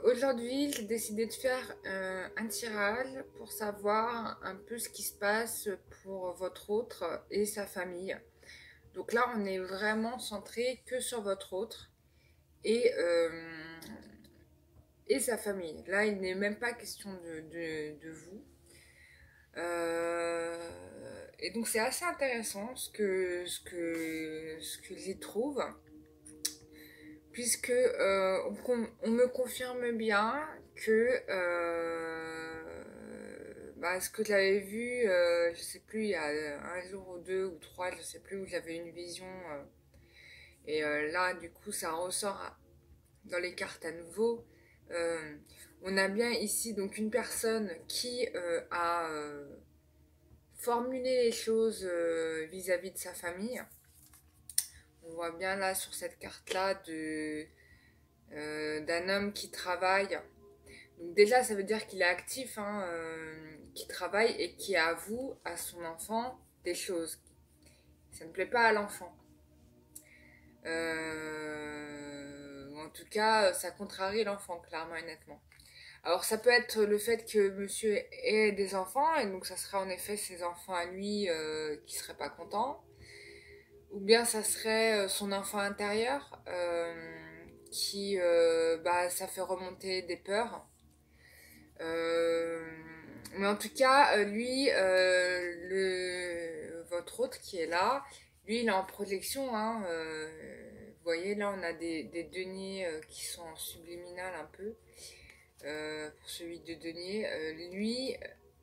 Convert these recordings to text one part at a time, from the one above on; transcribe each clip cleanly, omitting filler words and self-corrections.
Aujourd'hui, j'ai décidé de faire un tirage pour savoir un peu ce qui se passe pour votre autre et sa famille. Donc là, on est vraiment centré que sur votre autre et, euh, et sa famille. Là, il n'est même pas question de vous. Et donc, c'est assez intéressant ce que j'y trouve, puisque on me confirme bien que ce que j'avais vu, je sais plus, il y a un jour ou deux ou trois, je sais plus, où j'avais une vision, là, du coup, ça ressort dans les cartes à nouveau. Euh, on a bien ici donc une personne qui a formulé les choses vis-à-vis de sa famille. On voit bien là sur cette carte-là d'un homme qui travaille. Donc déjà, ça veut dire qu'il est actif, hein, qui travaille et qui avoue à son enfant des choses. Ça ne plaît pas à l'enfant. En tout cas, ça contrarie l'enfant, clairement et nettement. Alors ça peut être le fait que monsieur ait des enfants, et donc ça serait en effet ses enfants à lui qui seraient pas contents. Ou bien ça serait son enfant intérieur qui, ça fait remonter des peurs. Euh, mais en tout cas, votre autre qui est là, lui, il est en projection. Hein, vous voyez, là, on a des deniers qui sont en subliminal un peu. Pour celui de denier, lui,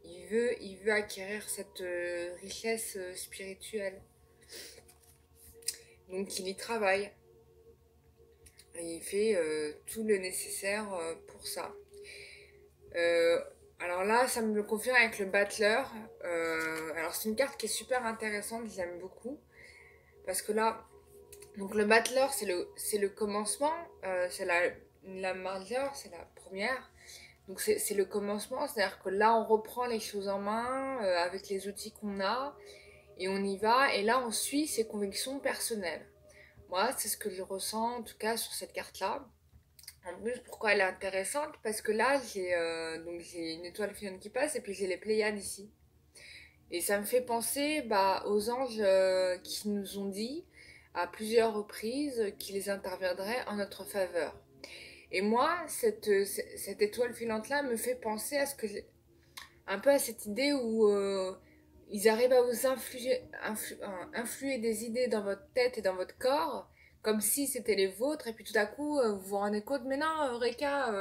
il veut acquérir cette richesse spirituelle. Donc, il y travaille. Et il fait tout le nécessaire pour ça. Euh, alors là, ça me le confirme avec le battleur. Alors c'est une carte qui est super intéressante, j'aime beaucoup. Parce que là, donc le battleur, c'est le commencement, c'est la majeure, c'est la première. Donc c'est le commencement, c'est-à-dire que là, on reprend les choses en main avec les outils qu'on a et on y va. Et là, on suit ses convictions personnelles. Moi, c'est ce que je ressens en tout cas sur cette carte-là. En plus, pourquoi elle est intéressante? Parce que là, j'ai une étoile filante qui passe et puis j'ai les Pléiades ici. Et ça me fait penser aux anges qui nous ont dit à plusieurs reprises qu'ils interviendraient en notre faveur. Et moi, cette étoile filante-là me fait penser à un peu à cette idée où ils arrivent à vous influer des idées dans votre tête et dans votre corps, comme si c'était les vôtres, et puis tout à coup, vous vous rendez compte, mais non, Eureka,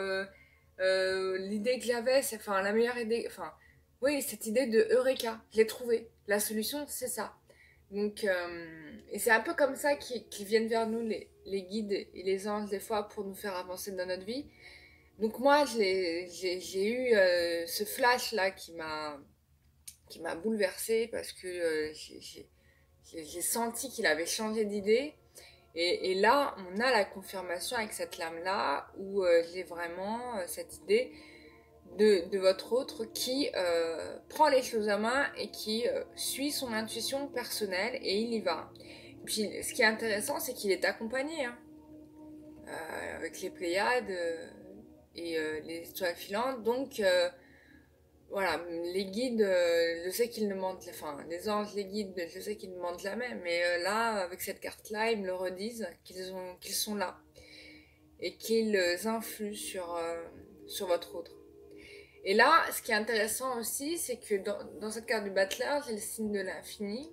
l'idée que j'avais, c'est enfin la meilleure idée, enfin, oui, cette idée de Eureka, je l'ai trouvée. La solution, c'est ça. Donc, et c'est un peu comme ça qu'ils viennent vers nous, les guides et les anges, des fois, pour nous faire avancer dans notre vie. Donc moi, j'ai eu ce flash-là qui m'a bouleversée parce que j'ai senti qu'il avait changé d'idée. Et là, on a la confirmation avec cette lame-là où j'ai vraiment cette idée de votre autre qui prend les choses à main et qui suit son intuition personnelle et il y va. Et puis, ce qui est intéressant, c'est qu'il est accompagné, hein, avec les Pléiades les étoiles filantes. Donc, voilà, les guides, je sais qu'ils ne mentent, enfin, les anges, les guides, je sais qu'ils ne mentent jamais, mais là, avec cette carte-là, ils me le redisent qu'ils sont là et qu'ils influent sur votre autre. Et là, ce qui est intéressant aussi, c'est que dans cette carte du battleur, j'ai le signe de l'infini.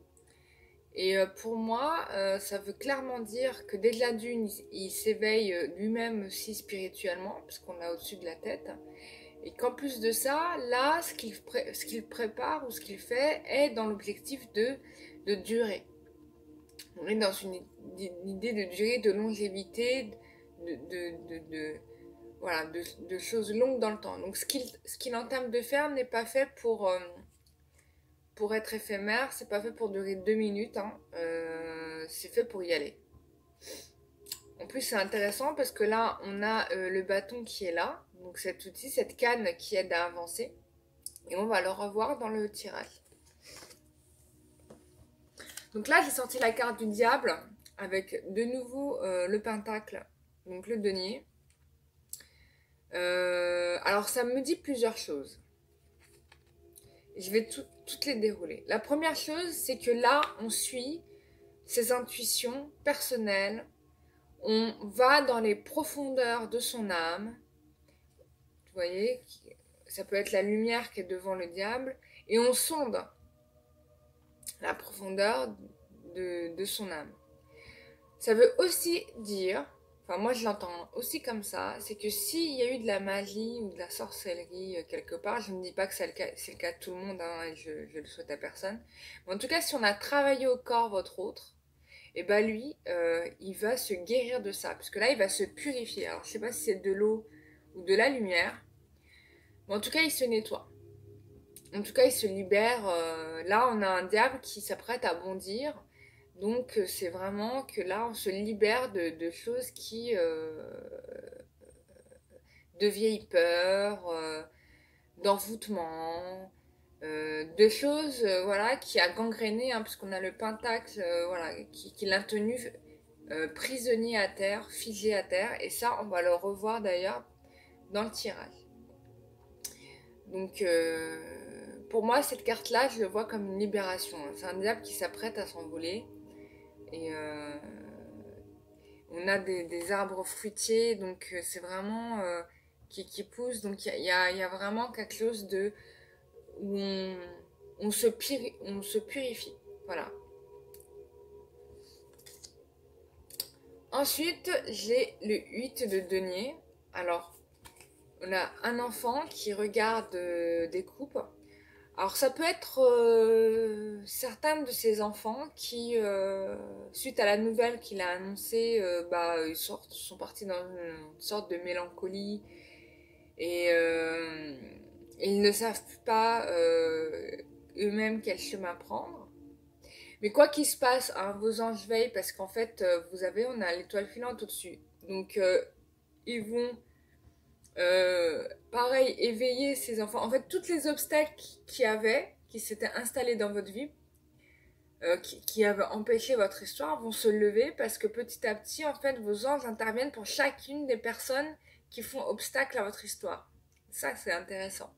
Et pour moi, ça veut clairement dire que déjà d'une, il s'éveille lui-même aussi spirituellement, puisqu'on l'a au-dessus de la tête. Et qu'en plus de ça, là, ce qu'il prépare ou ce qu'il fait est dans l'objectif de durer. On est dans une idée de durée, de longévité, voilà, de choses longues dans le temps. Donc ce qu'il entame de faire n'est pas fait pour être éphémère, c'est pas fait pour durer 2 minutes, hein. C'est fait pour y aller. En plus, c'est intéressant parce que là, on a le bâton qui est là, donc cet outil, cette canne qui aide à avancer. Et on va le revoir dans le tirage. Donc là, j'ai sorti la carte du diable avec de nouveau le pentacle, donc le denier. Alors ça me dit plusieurs choses. Je vais toutes les dérouler. La première chose, c'est que là, on suit ses intuitions personnelles. On va dans les profondeurs de son âme. Vous voyez, ça peut être la lumière qui est devant le diable. Et on sonde la profondeur de son âme. Ça veut aussi dire, enfin moi je l'entends aussi comme ça, c'est que s'il y a eu de la magie ou de la sorcellerie quelque part, je ne dis pas que c'est le cas de tout le monde, hein, et je le souhaite à personne, mais en tout cas si on a travaillé au corps votre autre, et ben lui, il va se guérir de ça, parce que là il va se purifier. Alors je sais pas si c'est de l'eau ou de la lumière, mais en tout cas il se nettoie. En tout cas il se libère. Là on a un diable qui s'apprête à bondir. Donc c'est vraiment que là on se libère de choses qui de vieilles peurs, d'envoûtement, de choses voilà qui a gangréné hein, parce qu'on a le pentacle voilà qui l'a tenu prisonnier à terre, figé à terre et ça on va le revoir d'ailleurs dans le tirage. Donc pour moi cette carte là je le vois comme une libération. C'est un diable qui s'apprête à s'envoler. Et on a des arbres fruitiers, donc c'est vraiment qui poussent. Donc il y a vraiment quelque chose de où on se purifie. Voilà. Ensuite, j'ai le 8 de denier. Alors, on a un enfant qui regarde des coupes. Alors ça peut être certains de ces enfants qui, suite à la nouvelle qu'il a annoncée, sont partis dans une sorte de mélancolie et ils ne savent pas eux-mêmes quel chemin prendre. Mais quoi qu'il se passe, hein, vos anges veillent parce qu'en fait, on a l'étoile filante au-dessus. Donc ils vont pareil, éveiller ces enfants. En fait, tous les obstacles qui s'étaient installés dans votre vie, qui avaient empêché votre histoire, vont se lever parce que petit à petit, en fait, vos anges interviennent pour chacune des personnes qui font obstacle à votre histoire. Ça, c'est intéressant.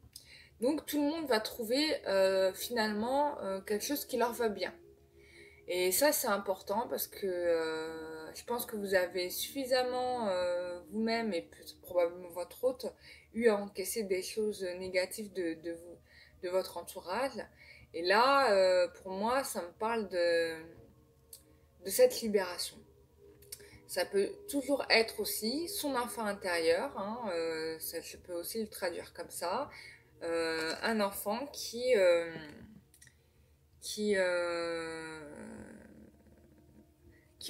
Donc, tout le monde va trouver finalement quelque chose qui leur va bien. Et ça, c'est important parce que je pense que vous avez suffisamment, vous-même et probablement votre hôte, eu à encaisser des choses négatives de votre entourage. Et là, pour moi, ça me parle de cette libération. Ça peut toujours être aussi son enfant intérieur, hein, je peux aussi le traduire comme ça, un enfant qui, qui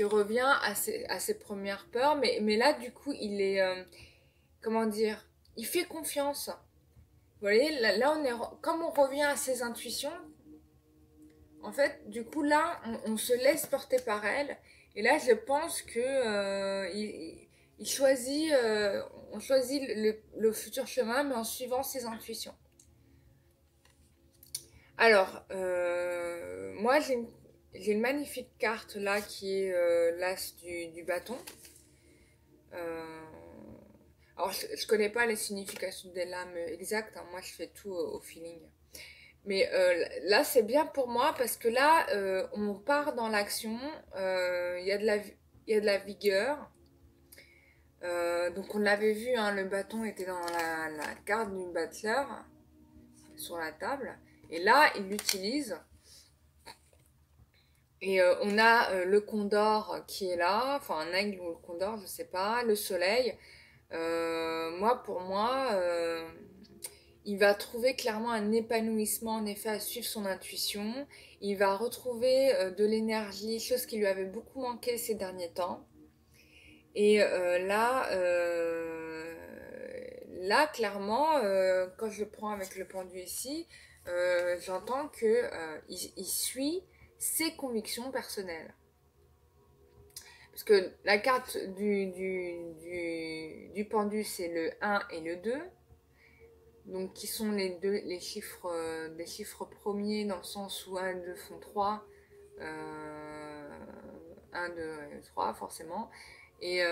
revient à ses premières peurs, mais là, du coup, il est, comment dire, il fait confiance. Vous voyez, là on est, comme on revient à ses intuitions, en fait, du coup, là, on se laisse porter par elle, et là, je pense que il choisit, on choisit le futur chemin, mais en suivant ses intuitions. Alors, moi, j'ai une magnifique carte là qui est l'as du bâton. Euh, alors, je connais pas les significations des lames exactes, hein, moi je fais tout au feeling. Mais là, c'est bien pour moi parce que là, on part dans l'action, il y a il y a de la vigueur. Donc, on l'avait vu, hein, le bâton était dans la carte du battleur sur la table. Et là, il l'utilise. Et on a le condor qui est là, enfin un aigle ou le condor, je sais pas, le soleil. Pour moi, il va trouver clairement un épanouissement en effet à suivre son intuition. Il va retrouver de l'énergie, chose qui lui avait beaucoup manqué ces derniers temps. Et là clairement, quand je le prends avec le pendu ici, j'entends que il suit ses convictions personnelles. Parce que la carte du pendu, c'est le 1 et le 2. Donc, qui sont les chiffres, des chiffres premiers dans le sens où 1 et 2 font 3. 1, 2 et 3, forcément. Et,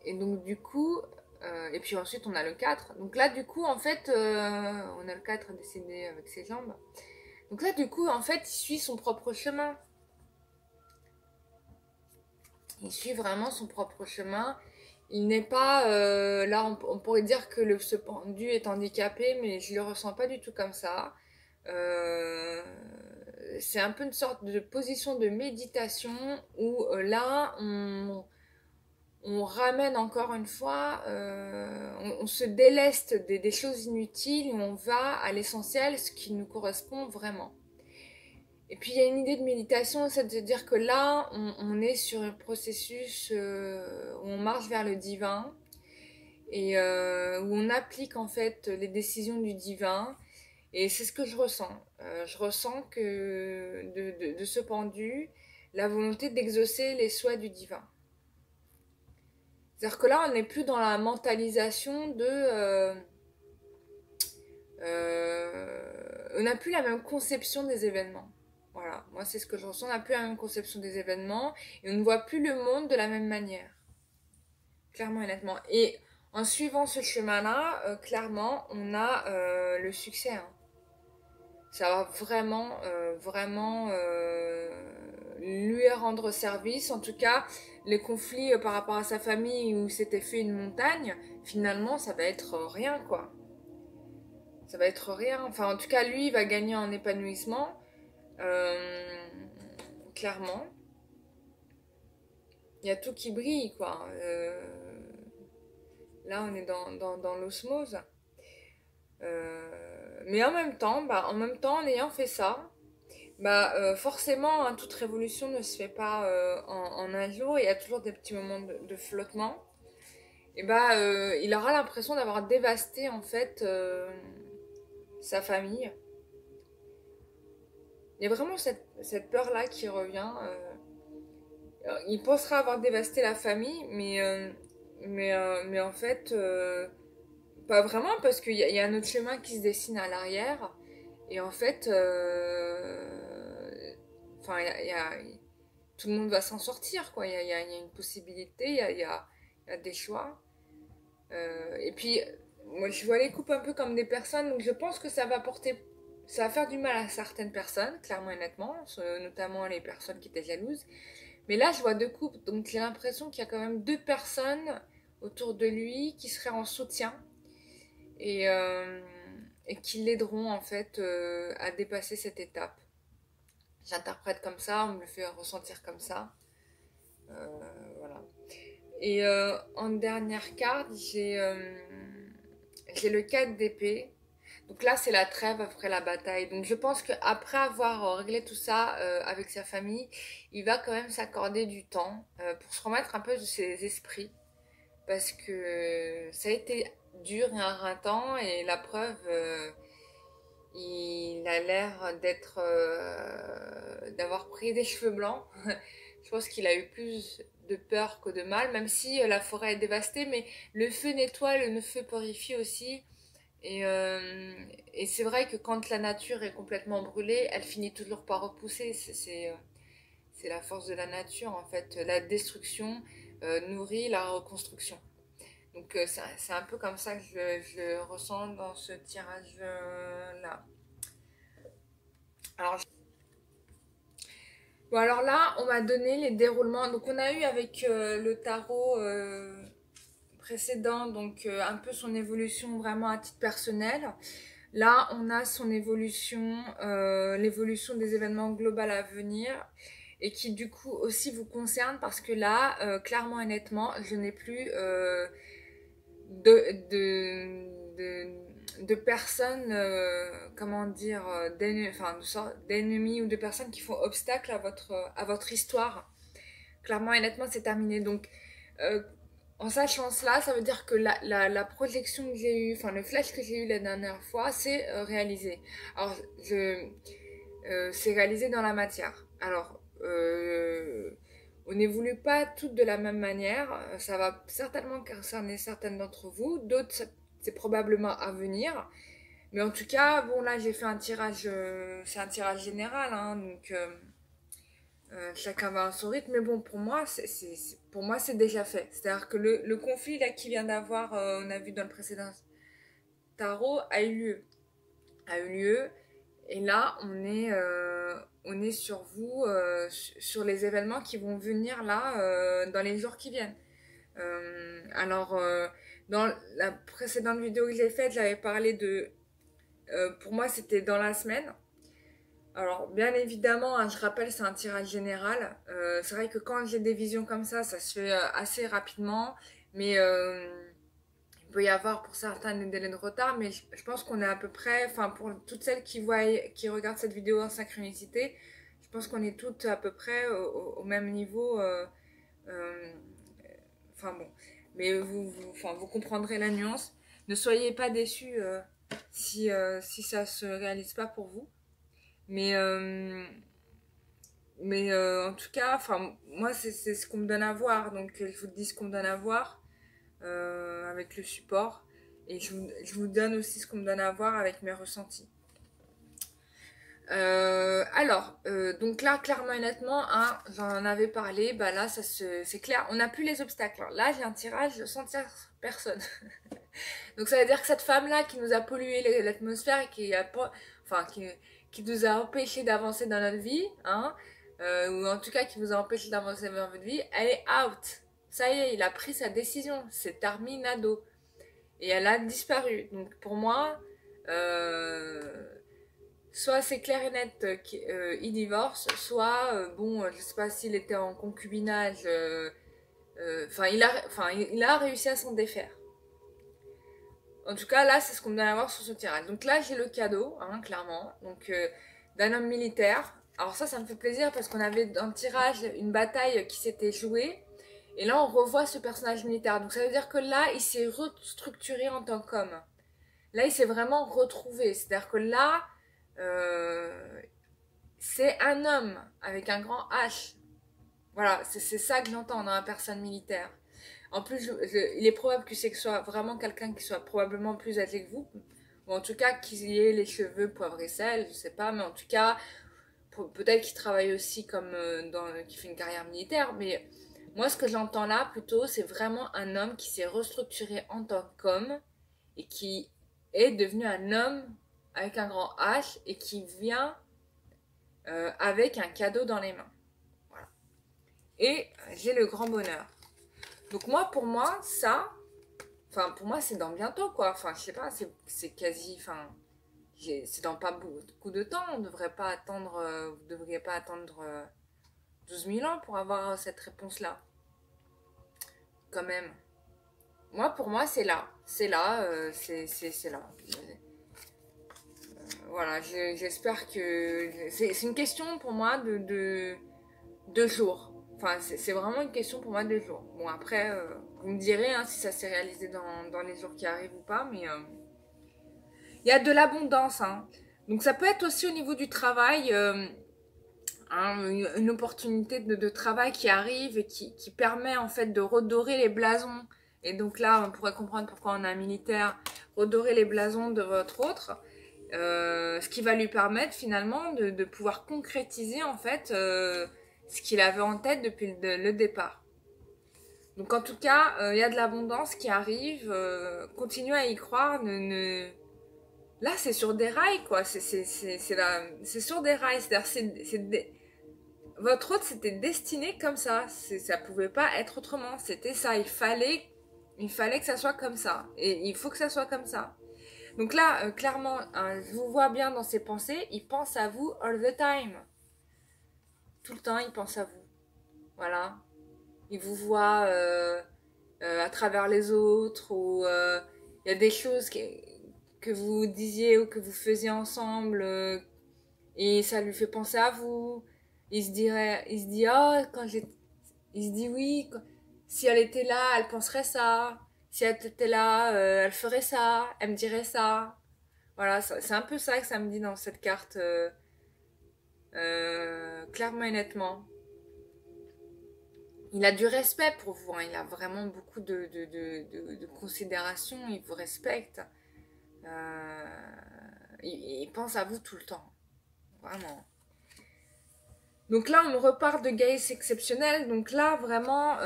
et donc, du coup, Et puis ensuite, on a le 4. Donc là, du coup, en fait, on a le 4 dessiné avec ses jambes. Donc là, du coup, en fait, il suit son propre chemin. Il suit vraiment son propre chemin. Il n'est pas... là, on pourrait dire que ce pendu est handicapé, mais je le ressens pas du tout comme ça. Euh, c'est un peu une sorte de position de méditation où là, on ramène encore une fois, on se déleste des choses inutiles et on va à l'essentiel, ce qui nous correspond vraiment. Et puis il y a une idée de méditation, c'est de dire que là, on est sur un processus où on marche vers le divin et où on applique en fait les décisions du divin. Et c'est ce que je ressens. Je ressens que de ce pendu, la volonté d'exaucer les souhaits du divin. C'est-à-dire que là, on n'est plus dans la mentalisation de... on n'a plus la même conception des événements. Voilà, moi c'est ce que je ressens, on n'a plus la même conception des événements et on ne voit plus le monde de la même manière. Clairement et nettement. Et en suivant ce chemin-là, clairement, on a le succès. Hein. Ça va vraiment lui rendre service. En tout cas, les conflits par rapport à sa famille où s'était fait une montagne, finalement, ça va être rien, quoi. Ça va être rien. Enfin, en tout cas, lui, il va gagner en épanouissement. Euh, clairement. Il y a tout qui brille, quoi. Là, on est dans l'osmose. Mais en même temps, en ayant fait ça, forcément, hein, toute révolution ne se fait pas en un jour. Il y a toujours des petits moments de flottement. Et il aura l'impression d'avoir dévasté en fait sa famille. Il y a vraiment cette peur-là qui revient. Il pensera avoir dévasté la famille, mais en fait, pas vraiment, parce qu'il y a un autre chemin qui se dessine à l'arrière. Et en fait, enfin, tout le monde va s'en sortir, quoi. Il y a une possibilité, il y a des choix. Et puis, moi, je vois les coupes un peu comme des personnes, donc je pense que ça va faire du mal à certaines personnes, clairement et nettement, notamment les personnes qui étaient jalouses. Mais là, je vois deux couples, donc j'ai l'impression qu'il y a quand même deux personnes autour de lui qui seraient en soutien et, euh, et qui l'aideront en fait à dépasser cette étape. J'interprète comme ça, on me le fait ressentir comme ça. Voilà. Et en dernière carte, j'ai le 4 d'épée. Donc là, c'est la trêve après la bataille. Donc je pense qu'après avoir réglé tout ça avec sa famille, il va quand même s'accorder du temps pour se remettre un peu de ses esprits. Parce que ça a été dur et éreintant et la preuve, il a l'air d'avoir pris des cheveux blancs. Je pense qu'il a eu plus de peur que de mal, même si la forêt est dévastée, mais le feu nettoie, le feu purifie aussi. Et c'est vrai que quand la nature est complètement brûlée, elle finit toujours par repousser. C'est la force de la nature, en fait. La destruction nourrit la reconstruction. Donc c'est un peu comme ça que je le ressens dans ce tirage-là. Alors, bon, alors là, on m'a donné les déroulements. Donc on a eu avec le tarot précédent, donc un peu son évolution vraiment à titre personnel. Là, on a son évolution, l'évolution des événements globaux à venir et qui du coup aussi vous concerne parce que là, clairement et nettement, je n'ai plus de, de personnes, comment dire, d'ennemis ou de personnes qui font obstacle à votre histoire. Clairement et nettement, c'est terminé. Donc, euh, en sachant cela, ça veut dire que la projection que j'ai eue, enfin le flash que j'ai eu la dernière fois, c'est réalisé. Alors, c'est réalisé dans la matière. Alors, on n'évolue pas toutes de la même manière. Ça va certainement concerner certaines d'entre vous. D'autres, c'est probablement à venir. Mais en tout cas, bon là, j'ai fait un tirage, c'est un tirage général, hein, donc Chacun va à son rythme, mais bon, pour moi, c'est déjà fait. C'est-à-dire que le conflit là qui vient d'avoir, on a vu dans le précédent tarot, a eu lieu, et là, on est sur vous, sur les événements qui vont venir là, dans les jours qui viennent. Alors, dans la précédente vidéo que j'ai faite, j'avais parlé de, pour moi, c'était dans la semaine. Alors, bien évidemment, hein, je rappelle, c'est un tirage général. C'est vrai que quand j'ai des visions comme ça se fait assez rapidement. Mais il peut y avoir pour certains des délais de retard. Mais je pense qu'on est à peu près, enfin, pour toutes celles qui regardent cette vidéo en synchronicité, je pense qu'on est toutes à peu près au même niveau. Euh, enfin bon. Mais enfin, vous comprendrez la nuance. Ne soyez pas déçus si ça se réalise pas pour vous. Mais, euh, en tout cas, enfin, moi, c'est ce qu'on me donne à voir. Donc, je vous dis ce qu'on me donne à voir avec le support. Et je vous donne aussi ce qu'on me donne à voir avec mes ressentis. Donc là, clairement, honnêtement, hein, j'en avais parlé. Bah là, c'est clair. On n'a plus les obstacles. Alors là, j'ai un tirage sans tierce personne. Donc, ça veut dire que cette femme-là qui nous a pollué l'atmosphère et enfin, qui nous a empêché d'avancer dans notre vie, hein, ou en tout cas qui vous a empêché d'avancer dans votre vie, elle est out. Ça y est, il a pris sa décision. C'est terminado. Et elle a disparu. Donc pour moi, soit c'est clair et net qu'il divorce, soit, bon, je sais pas s'il était en concubinage, enfin, il a réussi à s'en défaire. En tout cas, là, c'est ce qu'on me donne à voir sur ce tirage. Donc là, j'ai le cadeau, hein, clairement. Donc, d'un homme militaire. Alors ça me fait plaisir parce qu'on avait dans le tirage une bataille qui s'était jouée. Et là, on revoit ce personnage militaire. Donc ça veut dire que là, il s'est restructuré en tant qu'homme. Là, il s'est vraiment retrouvé. C'est-à-dire que là, euh, c'est un homme avec un grand H. Voilà, c'est ça que j'entends dans la personne militaire. En plus, il est probable que ce soit vraiment quelqu'un qui soit probablement plus âgé que vous. Ou en tout cas, qu'il ait les cheveux poivre et sel, je sais pas. Mais en tout cas, peut-être qu'il travaille aussi comme qui fait une carrière militaire. Mais moi, ce que j'entends là, plutôt, c'est vraiment un homme qui s'est restructuré en tant qu'homme et qui est devenu un homme avec un grand H et qui vient avec un cadeau dans les mains. Voilà. Et j'ai le grand bonheur. Donc moi, pour moi, ça, enfin pour moi c'est dans bientôt quoi. Enfin je sais pas, c'est quasi, enfin c'est dans pas beaucoup de temps. On devrait pas attendre, vous devriez pas attendre 12 000 ans pour avoir cette réponse-là. Quand même. Moi, pour moi, c'est là. C'est là, c'est là. Voilà, j'espère que... C'est une question pour moi de jours. Enfin, c'est vraiment une question pour moi de jours. Bon, après, vous me direz hein, si ça s'est réalisé dans les jours qui arrivent ou pas, mais il y a de l'abondance. Hein. Donc, ça peut être aussi au niveau du travail, hein, une opportunité de travail qui arrive et qui permet en fait de redorer les blasons. Et donc là, on pourrait comprendre pourquoi on a un militaire, redorer les blasons de votre autre. Ce qui va lui permettre finalement de pouvoir concrétiser en fait ce qu'il avait en tête depuis le départ. Donc en tout cas, il y a de l'abondance qui arrive. Continuez à y croire. Là, c'est sur des rails quoi. C'est sur des rails. C'est-à-dire, votre autre c'était destiné comme ça. Ça pouvait pas être autrement. C'était ça. Il fallait que ça soit comme ça. Et il faut que ça soit comme ça. Donc là, clairement, hein, je vous vois bien dans ses pensées, il pense à vous all the time. Tout le temps, il pense à vous. Voilà. Il vous voit à travers les autres, ou il y a des choses que vous disiez ou que vous faisiez ensemble, et ça lui fait penser à vous. Il se dit, oh, il se dit oui, si elle était là, elle penserait ça. Si elle était là, elle ferait ça, elle me dirait ça. Voilà, c'est un peu ça que ça me dit dans cette carte, clairement et nettement. Il a du respect pour vous, hein, il a vraiment beaucoup de considération, il vous respecte. Il pense à vous tout le temps, vraiment. Donc là, on me reparle de Gaïs exceptionnel. Donc là, vraiment,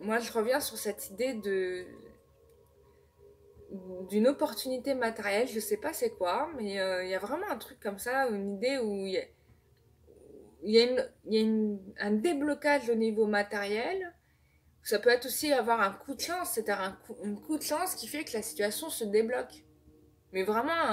moi, je reviens sur cette idée d'une opportunité matérielle. Je sais pas c'est quoi, mais il y a vraiment un truc comme ça, une idée où il y a un déblocage au niveau matériel. Ça peut être aussi avoir un coup de chance, c'est-à-dire un coup de chance qui fait que la situation se débloque. Mais vraiment,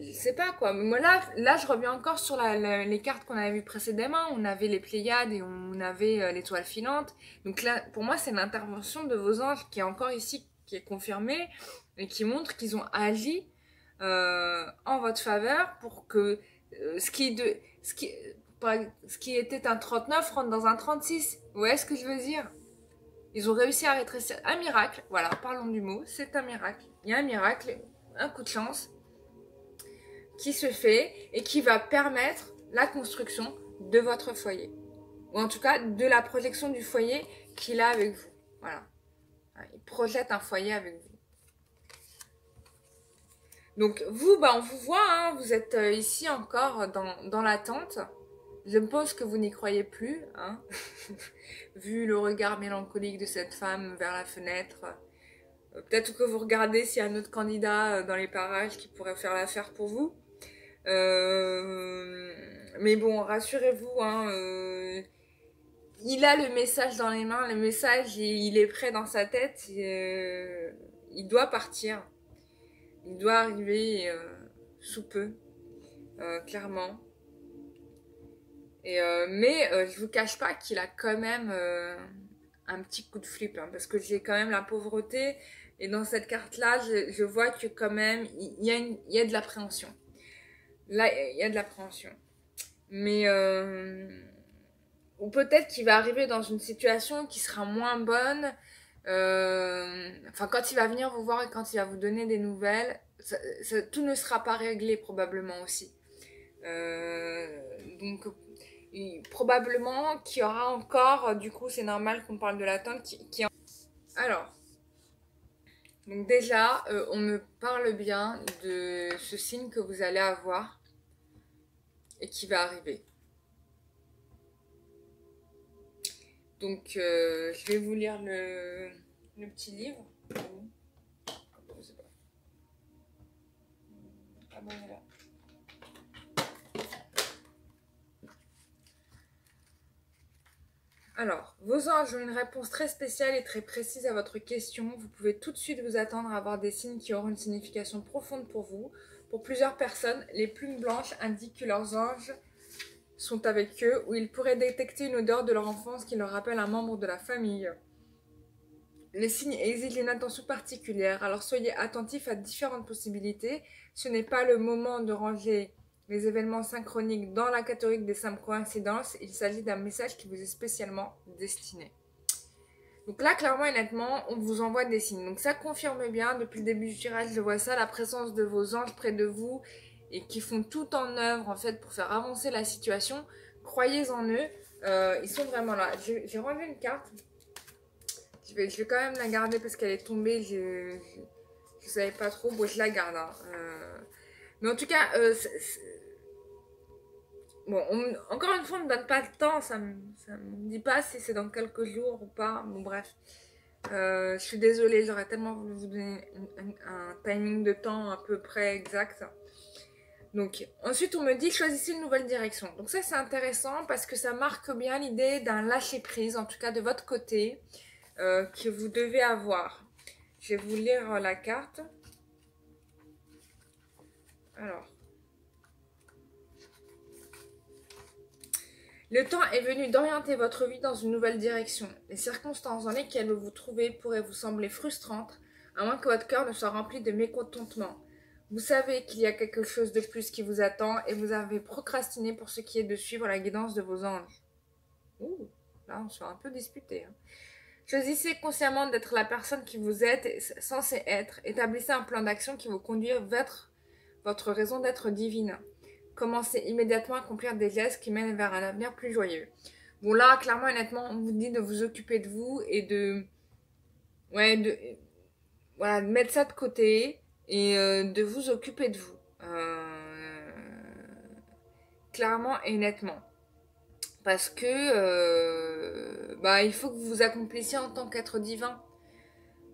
je sais pas quoi. Mais moi là, je reviens encore sur les cartes qu'on avait vues précédemment. On avait les Pléiades et on avait l'étoile filante. Donc là, pour moi, c'est l'intervention de vos anges qui est encore ici, qui est confirmée et qui montre qu'ils ont agi en votre faveur pour que ce qui était un 39 rentre dans un 36. Vous voyez ce que je veux dire? Ils ont réussi à rétrécir un miracle. Voilà, parlons du mot. C'est un miracle. Il y a un miracle, un coup de chance qui se fait et qui va permettre la construction de votre foyer. Ou en tout cas, de la projection du foyer qu'il a avec vous. Voilà. Il projette un foyer avec vous. Donc vous, bah, on vous voit, hein, vous êtes ici encore dans l'attente. Je pense que vous n'y croyez plus, hein, vu le regard mélancolique de cette femme vers la fenêtre. Peut-être que vous regardez s'il y a un autre candidat dans les parages qui pourrait faire l'affaire pour vous. Mais bon, rassurez-vous, hein, il a le message dans les mains, le message, il est prêt dans sa tête. Il doit partir. Il doit arriver sous peu, clairement. Mais je vous cache pas qu'il a quand même un petit coup de flip, hein, parce que j'ai quand même la pauvreté. Et dans cette carte-là, je vois que quand même, il y a de l'appréhension. Là, il y a de l'appréhension. Mais ou peut-être qu'il va arriver dans une situation qui sera moins bonne. Enfin, quand il va venir vous voir et quand il va vous donner des nouvelles, tout ne sera pas réglé probablement aussi. Donc, probablement qu'il y aura encore, du coup, c'est normal qu'on parle de l'attente. Alors, donc déjà, on me parle bien de ce signe que vous allez avoir et qui va arriver. Donc, je vais vous lire le petit livre. Je sais pas. Ah bon, voilà. Alors, vos anges ont une réponse très spéciale et très précise à votre question. Vous pouvez tout de suite vous attendre à avoir des signes qui auront une signification profonde pour vous. Pour plusieurs personnes, les plumes blanches indiquent que leurs anges sont avec eux, ou ils pourraient détecter une odeur de leur enfance qui leur rappelle un membre de la famille. Les signes exigent une attention particulière, alors soyez attentifs à différentes possibilités. Ce n'est pas le moment de ranger les événements synchroniques dans la catégorie des simples coïncidences. Il s'agit d'un message qui vous est spécialement destiné. Donc là, clairement et nettement, on vous envoie des signes. Donc ça confirme bien, depuis le début du tirage, je vois ça, la présence de vos anges près de vous et qui font tout en œuvre en fait pour faire avancer la situation. Croyez en eux, ils sont vraiment là. J'ai rendu une carte. Je vais quand même la garder parce qu'elle est tombée. Je savais pas trop. Bon, je la garde. Hein. Mais en tout cas, bon, encore une fois, on ne me donne pas le temps. Ça me dit pas si c'est dans quelques jours ou pas. Bon, bref. Je suis désolée, j'aurais tellement voulu vous donner un timing de temps à peu près exact. Donc, ensuite, on me dit choisissez une nouvelle direction. Donc ça, c'est intéressant parce que ça marque bien l'idée d'un lâcher-prise, en tout cas de votre côté, que vous devez avoir. Je vais vous lire la carte. Alors. Le temps est venu d'orienter votre vie dans une nouvelle direction. Les circonstances dans lesquelles vous vous trouvez pourraient vous sembler frustrantes, à moins que votre cœur ne soit rempli de mécontentement. Vous savez qu'il y a quelque chose de plus qui vous attend et vous avez procrastiné pour ce qui est de suivre la guidance de vos anges. Ouh, là on se fait un peu disputer. Hein. Choisissez consciemment d'être la personne qui vous êtes censé être. Établissez un plan d'action qui vous conduit vers votre raison d'être divine. Commencez immédiatement à accomplir des gestes qui mènent vers un avenir plus joyeux. Bon là, clairement, honnêtement, on vous dit de vous occuper de vous et de... Ouais, voilà, de mettre ça de côté et de vous occuper de vous. clairement et nettement. Parce que il faut que vous vous accomplissiez en tant qu'être divin.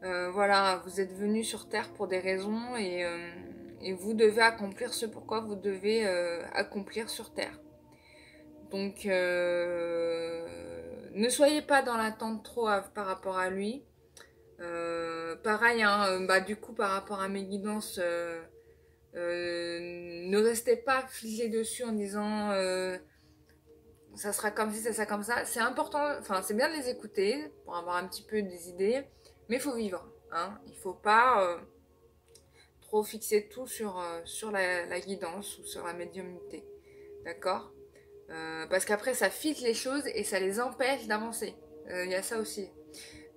Voilà, vous êtes venu sur Terre pour des raisons et vous devez accomplir ce pourquoi vous devez accomplir sur Terre. Donc, ne soyez pas dans l'attente trop par rapport à lui. Pareil, hein, du coup, par rapport à mes guidances, ne restez pas figé dessus en disant ça sera comme ci, ça sera comme ça. C'est important, enfin, c'est bien de les écouter pour avoir un petit peu des idées, mais il faut vivre. Hein. Il faut pas trop fixer tout sur la guidance ou sur la médiumnité. D'accord parce qu'après, ça fixe les choses et ça les empêche d'avancer. Il y a ça aussi.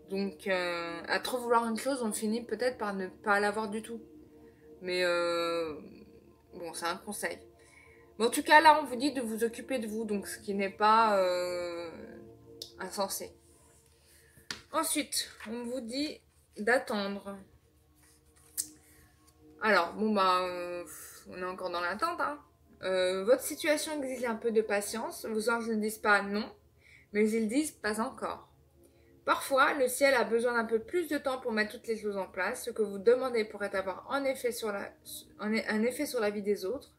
Donc, à trop vouloir une chose, on finit peut-être par ne pas l'avoir du tout. Mais bon, c'est un conseil. Mais en tout cas, là, on vous dit de vous occuper de vous, donc ce qui n'est pas insensé. Ensuite, on vous dit d'attendre. Alors, bon, on est encore dans l'attente, hein. Votre situation exige un peu de patience. Vos anges ne disent pas non, mais ils disent pas encore. Parfois, le ciel a besoin d'un peu plus de temps pour mettre toutes les choses en place. Ce que vous demandez pourrait avoir un effet sur la vie des autres.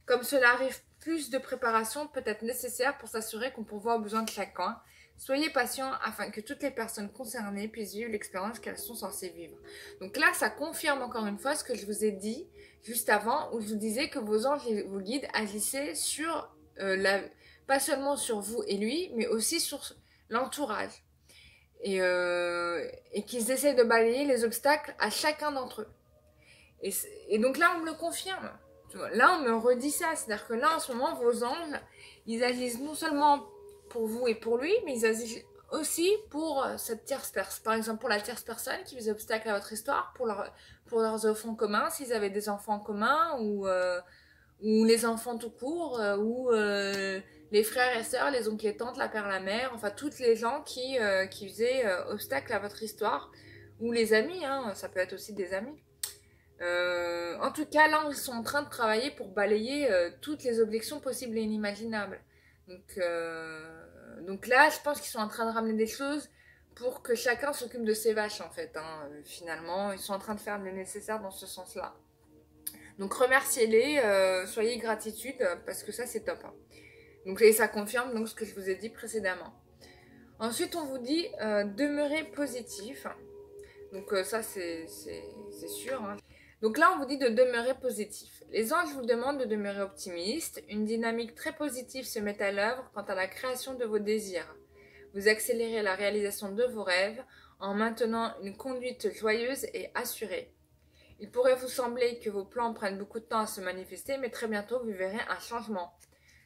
Comme cela arrive, plus de préparation peut être nécessaire pour s'assurer qu'on pourvoit aux besoins de chacun. Soyez patient afin que toutes les personnes concernées puissent vivre l'expérience qu'elles sont censées vivre. Donc là, ça confirme encore une fois ce que je vous ai dit juste avant, où je vous disais que vos anges et vos guides agissaient sur pas seulement sur vous et lui, mais aussi sur l'entourage. Et qu'ils essaient de balayer les obstacles à chacun d'entre eux. Et donc là, on me le confirme. Là, on me redit ça. C'est-à-dire que là, en ce moment, vos anges, ils agissent non seulement pour vous et pour lui, mais ils agissent aussi pour cette tierce personne. Par exemple, pour la tierce personne qui faisait obstacle à votre histoire, pour leurs enfants communs, s'ils avaient des enfants communs, ou les enfants tout court, ou les frères et sœurs, les oncles et tantes, la père, la mère, enfin, toutes les gens qui faisaient obstacle à votre histoire, ou les amis, hein, ça peut être aussi des amis. En tout cas, là, ils sont en train de travailler pour balayer toutes les objections possibles et inimaginables. Donc là, je pense qu'ils sont en train de ramener des choses pour que chacun s'occupe de ses vaches, en fait. Hein. Finalement, ils sont en train de faire le nécessaire dans ce sens-là. Donc remerciez-les, soyez gratitude, parce que ça, c'est top. Hein. Donc, et ça confirme donc, ce que je vous ai dit précédemment. Ensuite, on vous dit demeurez positif. Donc ça, c'est sûr. Hein. Donc là, on vous dit de demeurer positif. Les anges vous demandent de demeurer optimiste. Une dynamique très positive se met à l'œuvre quant à la création de vos désirs. Vous accélérez la réalisation de vos rêves en maintenant une conduite joyeuse et assurée. Il pourrait vous sembler que vos plans prennent beaucoup de temps à se manifester, mais très bientôt vous verrez un changement.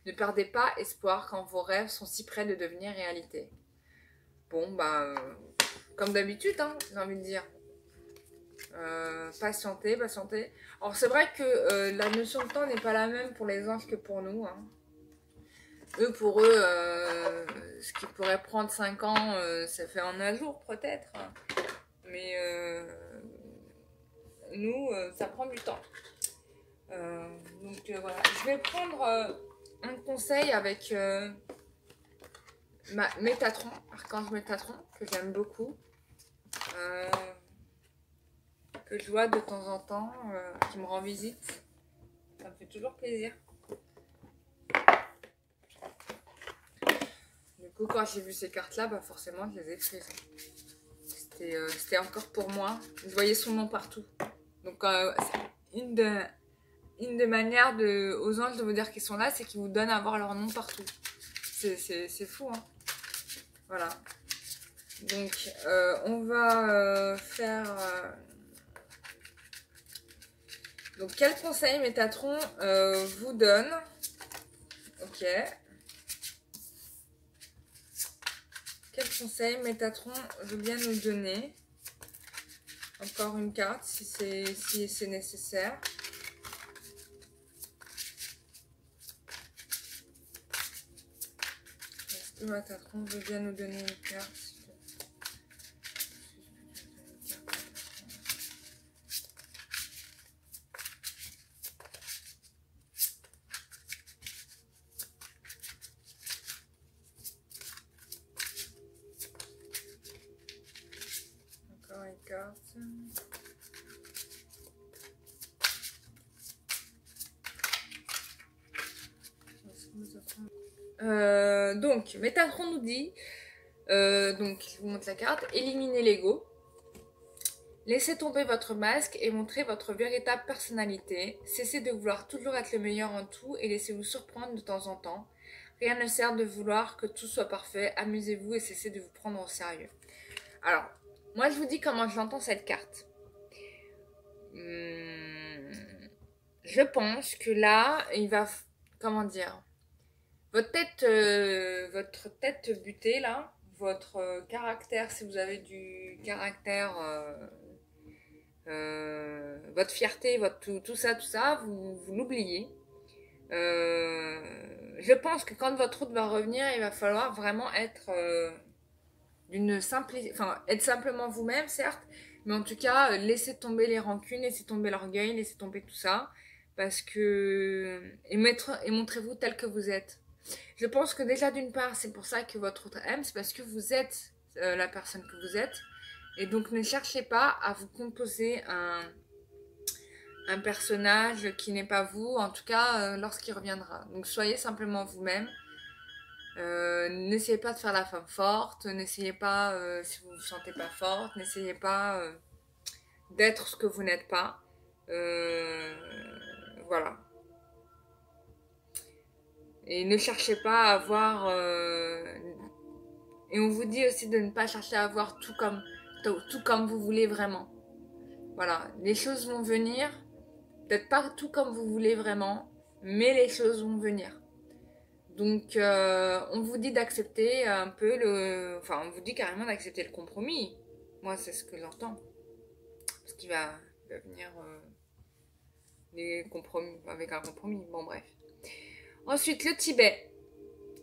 Ne perdez pas espoir quand vos rêves sont si près de devenir réalité. Bon, comme d'habitude, hein, j'ai envie de dire. Patienter. Alors c'est vrai que la notion de temps n'est pas la même pour les anges que pour nous. Hein. Pour eux, ce qui pourrait prendre 5 ans, ça fait en un jour peut-être. Mais nous, ça prend du temps. Donc voilà, je vais prendre un conseil avec Métatron, Archange Métatron, que j'aime beaucoup. Que je vois de temps en temps, qui me rend visite. Ça me fait toujours plaisir. Du coup, quand j'ai vu ces cartes-là, forcément, je les ai prises. C'était encore pour moi. Je voyais son nom partout. Donc, une des manières aux anges de vous dire qu'ils sont là, c'est qu'ils vous donnent à voir leur nom partout. C'est fou, hein. Voilà. Donc, on va faire... Donc, quel conseil Métatron vous donne? Ok. Quel conseil Métatron veut bien nous donner? Encore une carte, si c'est nécessaire. Est-ce que Métatron veut bien nous donner une carte? cartes. Donc, Métatron nous dit, donc je vous montre la carte, éliminez l'ego, laissez tomber votre masque et montrez votre véritable personnalité, cessez de vouloir toujours être le meilleur en tout et laissez-vous surprendre de temps en temps. Rien ne sert de vouloir que tout soit parfait, amusez-vous et cessez de vous prendre au sérieux. Alors, moi je vous dis comment j'entends cette carte. Je pense que là, il va, comment dire, votre tête butée là, votre caractère, si vous avez du caractère, votre fierté, tout ça, vous l'oubliez. Je pense que quand votre route va revenir, il va falloir vraiment être d'une simplicité, enfin être simplement vous-même certes, mais en tout cas laissez tomber les rancunes, laissez tomber l'orgueil, laissez tomber tout ça, parce que et montrez-vous tel que vous êtes. Je pense que déjà d'une part c'est pour ça que votre autre aime, c'est parce que vous êtes la personne que vous êtes, et donc ne cherchez pas à vous composer un personnage qui n'est pas vous, en tout cas lorsqu'il reviendra. Donc soyez simplement vous-même. N'essayez pas de faire la femme forte, n'essayez pas, si vous ne vous sentez pas forte, n'essayez pas d'être ce que vous n'êtes pas. Voilà. Et ne cherchez pas à avoir... et on vous dit aussi de ne pas chercher à avoir tout comme vous voulez vraiment. Voilà, les choses vont venir, peut-être pas tout comme vous voulez vraiment, mais les choses vont venir. Donc, on vous dit d'accepter un peu Enfin, on vous dit carrément d'accepter le compromis. Moi, c'est ce que j'entends. Parce qu'il va venir des compromis, avec un compromis. Bon, bref. Ensuite, le Tibet.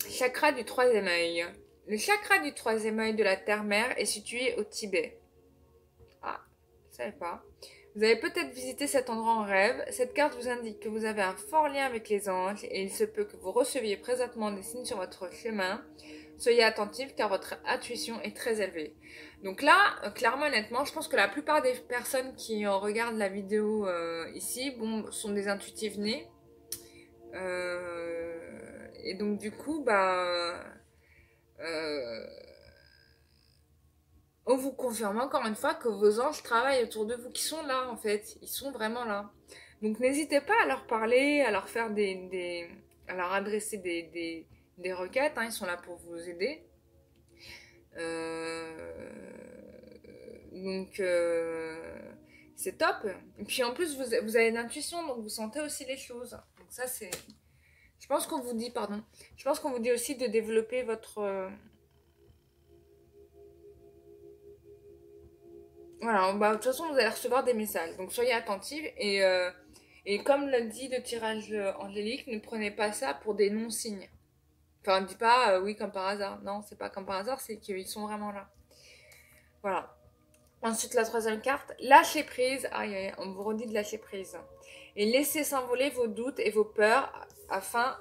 Chakra du troisième œil. Le chakra du troisième œil de la terre-mère est situé au Tibet. Ah, je ne savais pas. Vous avez peut-être visité cet endroit en rêve. Cette carte vous indique que vous avez un fort lien avec les anges et il se peut que vous receviez présentement des signes sur votre chemin. Soyez attentifs car votre intuition est très élevée. Donc là, clairement, honnêtement, je pense que la plupart des personnes qui regardent la vidéo ici, bon, sont des intuitives nées. Et donc du coup, on vous confirme encore une fois que vos anges travaillent autour de vous, qui sont là en fait, ils sont vraiment là. Donc n'hésitez pas à leur parler, à leur faire à leur adresser des requêtes, hein, ils sont là pour vous aider. Donc c'est top. Et puis en plus vous avez une intuition, donc vous sentez aussi les choses. Donc ça c'est... Je pense qu'on vous dit aussi de développer votre... Voilà, de toute façon, vous allez recevoir des messages. Donc, soyez attentifs. Et comme le dit le tirage angélique, ne prenez pas ça pour des non-signes. Enfin, ne dis pas oui, comme par hasard. Non, c'est pas comme par hasard, c'est qu'ils sont vraiment là. Voilà. Ensuite, la troisième carte, lâchez prise. Aïe, aïe, on vous redit de lâcher prise. Et laissez s'envoler vos doutes et vos peurs afin...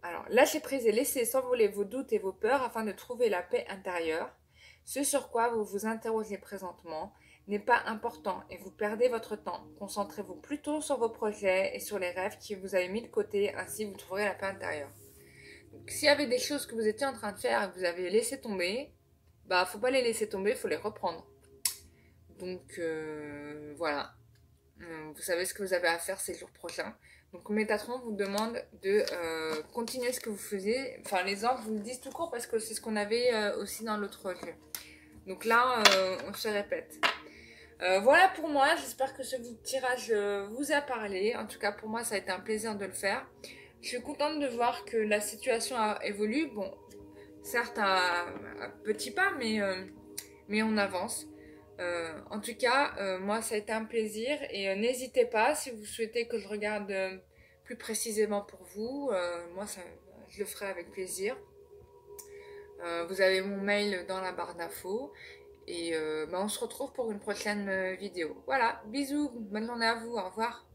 Alors, lâchez prise et laissez s'envoler vos doutes et vos peurs afin de trouver la paix intérieure. Ce sur quoi vous vous interrogez présentement n'est pas important et vous perdez votre temps. Concentrez-vous plutôt sur vos projets et sur les rêves que vous avez mis de côté, ainsi vous trouverez la paix intérieure. Donc, s'il y avait des choses que vous étiez en train de faire et que vous avez laissé tomber, faut pas les laisser tomber, il faut les reprendre. Donc, voilà. Vous savez ce que vous avez à faire ces jours prochains. Donc Métatron vous demande de continuer ce que vous faisiez. Enfin, les anges vous le disent tout court parce que c'est ce qu'on avait aussi dans l'autre jeu. Donc là, on se répète. Voilà pour moi. J'espère que ce tirage vous a parlé. En tout cas, pour moi, ça a été un plaisir de le faire. Je suis contente de voir que la situation a évolué. Bon, certes à petits pas, mais on avance. En tout cas, moi ça a été un plaisir et n'hésitez pas si vous souhaitez que je regarde plus précisément pour vous, moi je le ferai avec plaisir. Vous avez mon mail dans la barre d'infos et on se retrouve pour une prochaine vidéo. Voilà, bisous, bonne journée à vous, au revoir.